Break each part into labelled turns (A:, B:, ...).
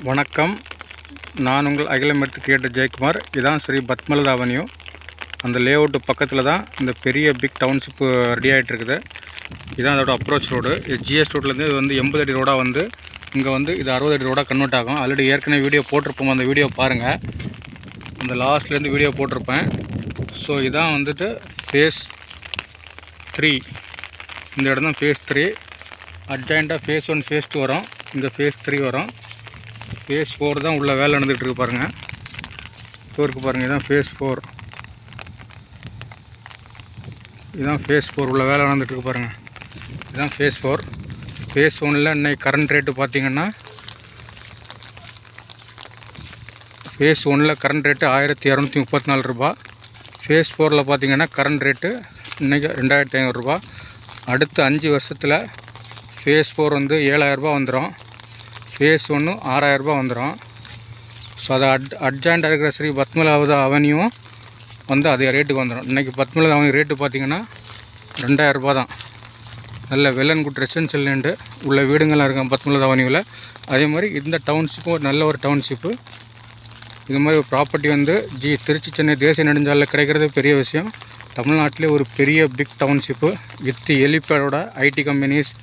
A: வணக்கம். நான் உங்கள் அகிலமெடுத்து கிரியேட்டர் ஜெயக்குமார். இதான் ஸ்ரீ பத்மலதா அவென்யூ. அந்த லேஅவுட்டு பக்கத்தில் தான் இந்த பெரிய பிக் டவுன்ஷிப்பு ரெடி ஆகிட்டுருக்குது. இதான் அதோட அப்ரோச் ரோடு. இது ஜிஎஸ் ரோட்லேருந்து இது வந்து 80 அடி ரோடாக வந்து இங்கே வந்து இது 60 அடி ரோடாக கன்வெர்ட் ஆகும். ஆல்ரெடி ஏற்கனவே வீடியோ போட்டிருப்போம். அந்த வீடியோ பாருங்கள், அந்த லாஸ்ட்லேருந்து வீடியோ போட்டிருப்பேன். ஸோ இதான் வந்துட்டு ஃபேஸ் 3. இந்த இடம் தான் ஃபேஸ் 3. அட்ஜாயிண்ட்டாக ஃபேஸ் 1 ஃபேஸ் 2 வரும். இங்கே ஃபேஸ் 3 வரும். ஃபேஸ் 4 தான் உள்ள வேலை நடந்துகிட்ருக்கு பாருங்கள். டோருக்கு பாருங்கள். இதுதான் ஃபேஸ் 4. இதுதான் ஃபேஸ் 4 உள்ள வேலை நடந்துகிட்ருக்கு பாருங்கள். இதுதான் ஃபேஸ் 4. ஃபேஸ் 1ல் இன்னைக்கு கரண்ட் ரேட்டு பார்த்திங்கன்னா ஃபேஸ் 1ல் கரண்ட் ரேட்டு 1234 ரூபா. ஃபேஸ் 4ல் பார்த்திங்கன்னா கரண்ட் ரேட்டு இன்றைக்கி 2500 ரூபா. அடுத்த 5 வருஷத்தில் ஃபேஸ் 4 வந்து 7000 ரூபா வந்துடும். ஃபேஸ் 1 6000 ரூபா வந்துடும். ஸோ அதை அட்ஜாயிண்டாக இருக்கிற ஸ்ரீ பத்மலதா அவென்யூவும் வந்து அதே ரேட்டுக்கு வந்துடும். இன்றைக்கி பத்மலதா அவென்யூ ரேட்டு பார்த்திங்கன்னா 2000 ரூபா தான். நல்ல well and good residential land உள்ள வீடுங்கள்லாம் இருக்கும் பத்மலதா அவென்யூவில். அதே மாதிரி இந்த டவுன்ஷிப்பும் ஒரு நல்ல ஒரு டவுன்ஷிப்பு. இது மாதிரி ஒரு ப்ராப்பர்ட்டி வந்து திருச்சி சென்னை தேசிய நெடுஞ்சாலையில் கிடைக்கிறது பெரிய விஷயம். தமிழ்நாட்டிலே ஒரு பெரிய பிக் டவுன்ஷிப்பு வித் ஹெலிபேடோட ஐடி கம்பெனிஸ்.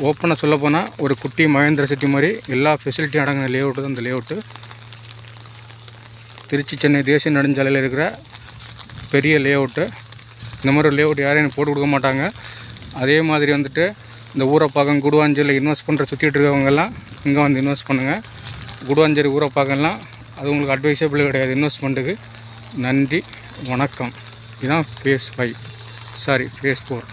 A: ஓப்பனாக சொல்லப்போனால் ஒரு குட்டி மகேந்திர சிட்டி மாதிரி எல்லா ஃபெசிலிட்டியும் அடங்கின லேஅவுட்டு தான் இந்த லேஅவுட்டு. திருச்சி சென்னை தேசிய நெடுஞ்சாலையில் இருக்கிற பெரிய லேஅவுட்டு. இந்த மாதிரி ஒரு லேஅவுட் யாரையும் போட்டு கொடுக்க மாட்டாங்க. அதே மாதிரி வந்துட்டு இந்த ஊரப்பாக்கம் குடுவாஞ்சேரியில் இன்வெஸ்ட் பண்ணுற சுற்றிட்டு இருக்கவங்கெல்லாம் இங்கே வந்து இன்வெஸ்ட் பண்ணுங்கள். குடுவாஞ்சேரி ஊரப்பாக்கம்லாம் அது உங்களுக்கு அட்வைசபிள் கிடையாது இன்வெஸ்ட்மெண்ட்டுக்கு. நன்றி, வணக்கம். இதுதான் ஃபேஸ் 5, ஃபேஸ் 4.